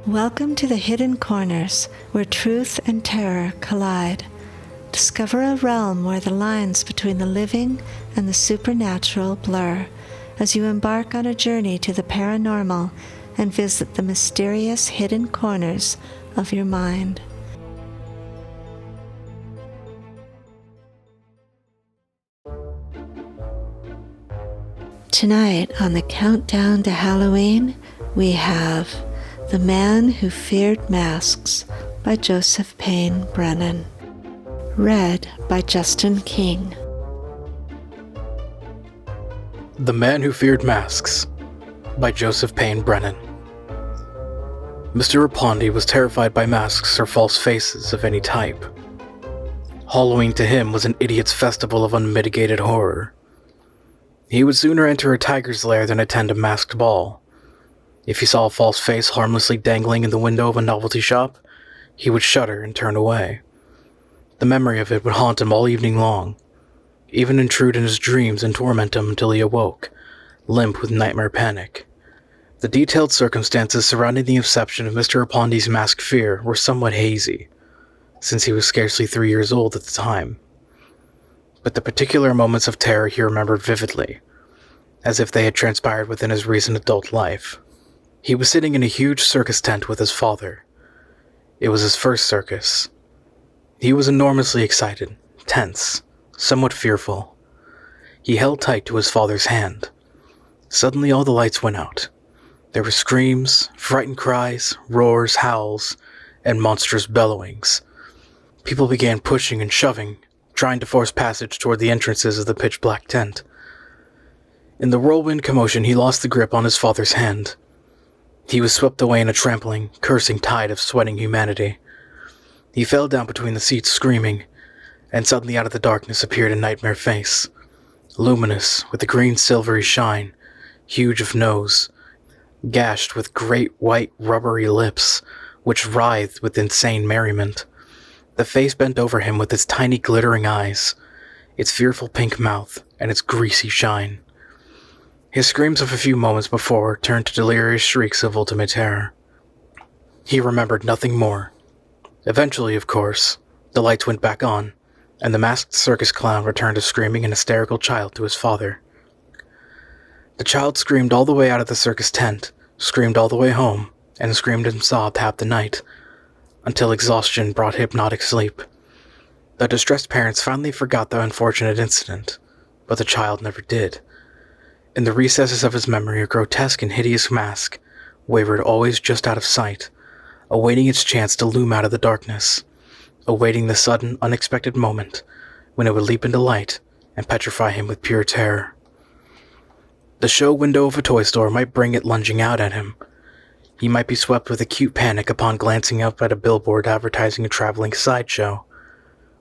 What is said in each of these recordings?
Welcome to the Hidden Corners, where truth and terror collide. Discover a realm where the lines between the living and the supernatural blur, as you embark on a journey to the paranormal and visit the mysterious hidden corners of your mind. Tonight, on the countdown to Halloween, we have The Man Who Feared Masks by Joseph Payne Brennan. Read by Justin King. The Man Who Feared Masks by Joseph Payne Brennan. Mr. Rapondi was terrified by masks or false faces of any type. Halloween to him was an idiot's festival of unmitigated horror. He would sooner enter a tiger's lair than attend a masked ball. If he saw a false face harmlessly dangling in the window of a novelty shop, he would shudder and turn away. The memory of it would haunt him all evening long, even intrude in his dreams and torment him until he awoke, limp with nightmare panic. The detailed circumstances surrounding the inception of Mr. Rapondi's masked fear were somewhat hazy, since he was scarcely 3 years old at the time. But the particular moments of terror he remembered vividly, as if they had transpired within his recent adult life. He was sitting in a huge circus tent with his father. It was his first circus. He was enormously excited, tense, somewhat fearful. He held tight to his father's hand. Suddenly all the lights went out. There were screams, frightened cries, roars, howls, and monstrous bellowings. People began pushing and shoving, trying to force passage toward the entrances of the pitch-black tent. In the whirlwind commotion, he lost the grip on his father's hand. He was swept away in a trampling, cursing tide of sweating humanity. He fell down between the seats screaming, and suddenly out of the darkness appeared a nightmare face, luminous with a green silvery shine, huge of nose, gashed with great white rubbery lips, which writhed with insane merriment. The face bent over him with its tiny glittering eyes, its fearful pink mouth, and its greasy shine. His screams of a few moments before turned to delirious shrieks of ultimate terror. He remembered nothing more. Eventually, of course, the lights went back on, and the masked circus clown returned a screaming and hysterical child to his father. The child screamed all the way out of the circus tent, screamed all the way home, and screamed and sobbed half the night, until exhaustion brought hypnotic sleep. The distressed parents finally forgot the unfortunate incident, but the child never did. In the recesses of his memory, a grotesque and hideous mask wavered always just out of sight, awaiting its chance to loom out of the darkness, awaiting the sudden, unexpected moment when it would leap into light and petrify him with pure terror. The show window of a toy store might bring it lunging out at him. He might be swept with acute panic upon glancing up at a billboard advertising a traveling sideshow.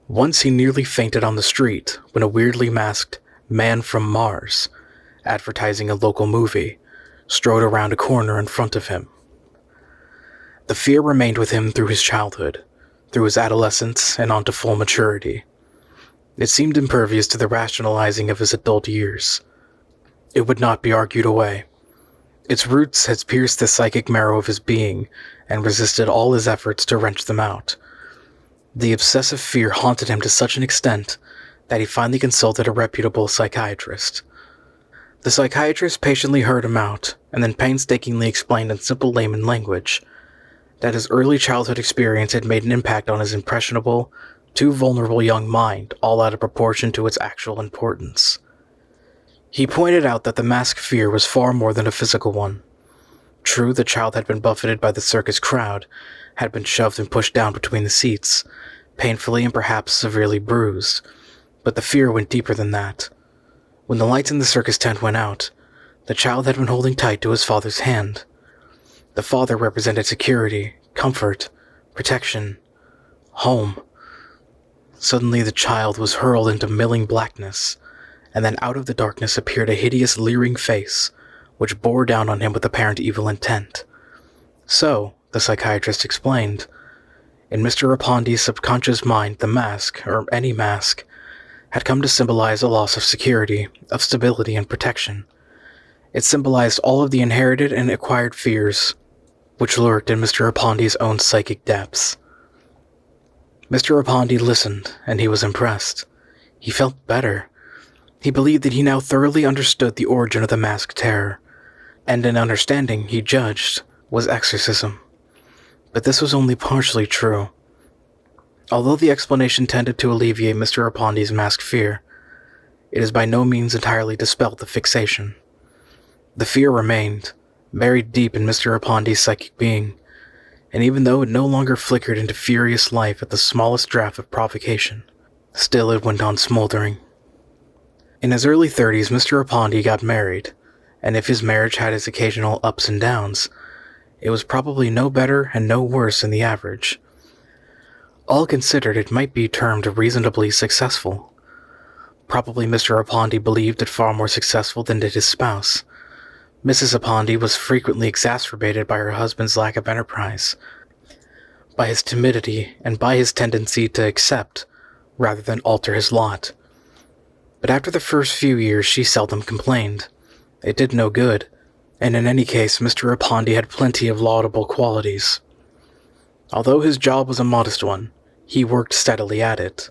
Once he nearly fainted on the street when a weirdly masked man from Mars, advertising a local movie, strode around a corner in front of him. The fear remained with him through his childhood, through his adolescence, and on to full maturity. It seemed impervious to the rationalizing of his adult years. It would not be argued away. Its roots had pierced the psychic marrow of his being and resisted all his efforts to wrench them out. The obsessive fear haunted him to such an extent that he finally consulted a reputable psychiatrist. The psychiatrist patiently heard him out and then painstakingly explained in simple layman language that his early childhood experience had made an impact on his impressionable, too vulnerable young mind, all out of proportion to its actual importance. He pointed out that the mask fear was far more than a physical one. True, the child had been buffeted by the circus crowd, had been shoved and pushed down between the seats, painfully and perhaps severely bruised, but the fear went deeper than that. When the lights in the circus tent went out, the child had been holding tight to his father's hand. The father represented security, comfort, protection, home. Suddenly the child was hurled into milling blackness, and then out of the darkness appeared a hideous, leering face, which bore down on him with apparent evil intent. So, the psychiatrist explained, in Mr. Rapondi's subconscious mind, the mask, or any mask, had come to symbolize a loss of security, of stability and protection. It symbolized all of the inherited and acquired fears which lurked in Mr. Rapondi's own psychic depths. Mr. Rapondi listened, and he was impressed. He felt better. He believed that he now thoroughly understood the origin of the masked terror, and an understanding, he judged, was exorcism. But this was only partially true. Although the explanation tended to alleviate Mr. Rapondi's masked fear, it has by no means entirely dispelled the fixation. The fear remained, buried deep in Mr. Rapondi's psychic being, and even though it no longer flickered into furious life at the smallest draught of provocation, still it went on smoldering. In his early 30s, Mr. Rapondi got married, and if his marriage had its occasional ups and downs, it was probably no better and no worse than the average. All considered, it might be termed reasonably successful. Probably Mr. Rapondi believed it far more successful than did his spouse. Mrs. Rapondi was frequently exacerbated by her husband's lack of enterprise, by his timidity, and by his tendency to accept, rather than alter his lot. But after the first few years, she seldom complained. It did no good, and in any case, Mr. Rapondi had plenty of laudable qualities. Although his job was a modest one, he worked steadily at it.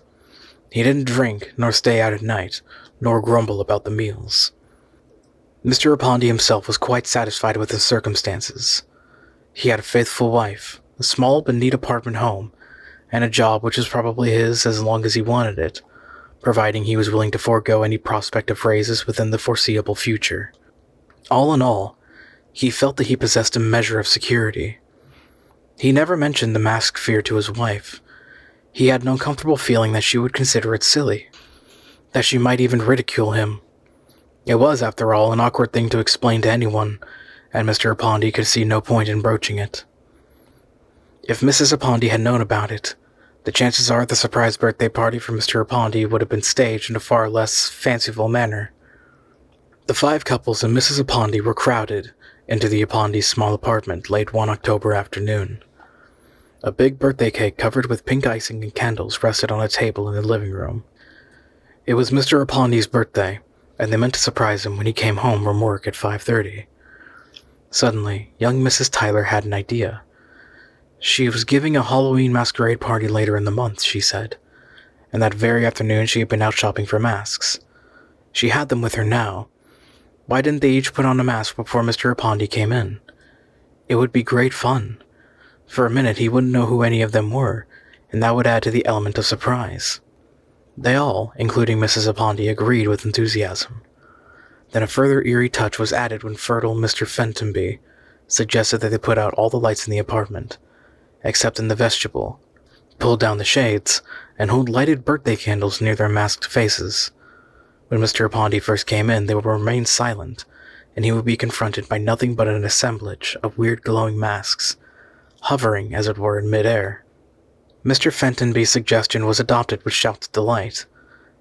He didn't drink, nor stay out at night, nor grumble about the meals. Mr. Rapondi himself was quite satisfied with his circumstances. He had a faithful wife, a small but neat apartment home, and a job which was probably his as long as he wanted it, providing he was willing to forego any prospect of raises within the foreseeable future. All in all, he felt that he possessed a measure of security. He never mentioned the masked fear to his wife. He had an uncomfortable feeling that she would consider it silly, that she might even ridicule him. It was, after all, an awkward thing to explain to anyone, and Mr. Rapondi could see no point in broaching it. If Mrs. Rapondi had known about it, the chances are the surprise birthday party for Mr. Rapondi would have been staged in a far less fanciful manner. The 5 couples and Mrs. Rapondi were crowded into the Rapondi's small apartment late one October afternoon. A big birthday cake covered with pink icing and candles rested on a table in the living room. It was Mr. Rapondi's birthday, and they meant to surprise him when he came home from work at 5:30. Suddenly, young Mrs. Tyler had an idea. She was giving a Halloween masquerade party later in the month, she said, and that very afternoon she had been out shopping for masks. She had them with her now. Why didn't they each put on a mask before Mr. Rapondi came in? It would be great fun. For a minute he wouldn't know who any of them were, and that would add to the element of surprise. They all, including Mrs. Rapondi, agreed with enthusiasm. Then a further eerie touch was added when fertile Mr. Fentonby suggested that they put out all the lights in the apartment, except in the vestibule, pull down the shades, and hold lighted birthday candles near their masked faces. When Mr. Rapondi first came in, they would remain silent, and he would be confronted by nothing but an assemblage of weird glowing masks, hovering, as it were, in mid-air. Mr. Fentonby's suggestion was adopted with shouts of delight.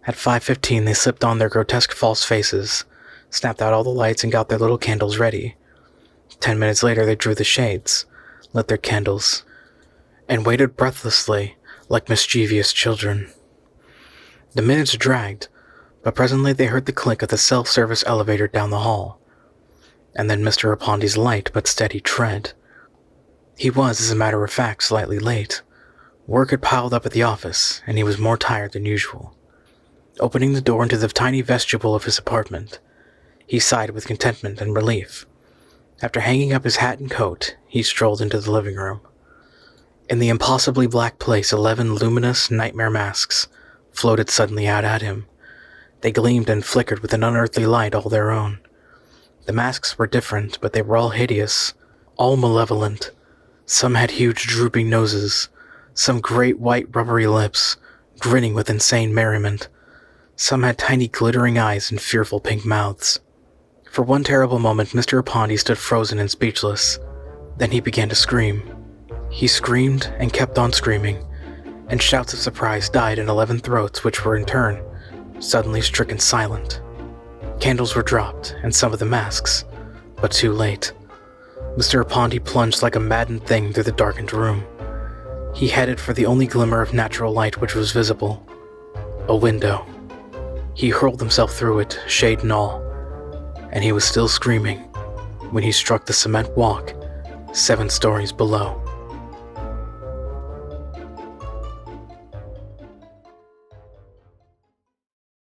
At 5:15 they slipped on their grotesque false faces, snapped out all the lights and got their little candles ready. 10 minutes later they drew the shades, lit their candles, and waited breathlessly, like mischievous children. The minutes dragged, but presently they heard the click of the self-service elevator down the hall, and then Mr. Rapondi's light but steady tread. He was, as a matter of fact, slightly late. Work had piled up at the office, and he was more tired than usual. Opening the door into the tiny vestibule of his apartment, he sighed with contentment and relief. After hanging up his hat and coat, he strolled into the living room. In the impossibly black place, 11 luminous nightmare masks floated suddenly out at him. They gleamed and flickered with an unearthly light all their own. The masks were different, but they were all hideous, all malevolent. Some had huge drooping noses, some great white rubbery lips, grinning with insane merriment. Some had tiny glittering eyes and fearful pink mouths. For one terrible moment, Mr. Rapondi stood frozen and speechless. Then he began to scream. He screamed and kept on screaming, and shouts of surprise died in 11 throats which were in turn suddenly stricken silent. Candles were dropped, and some of the masks, but too late. Mr. Rapondi plunged like a maddened thing through the darkened room. He headed for the only glimmer of natural light which was visible. A window. He hurled himself through it, shade and all, and he was still screaming when he struck the cement walk 7 stories below.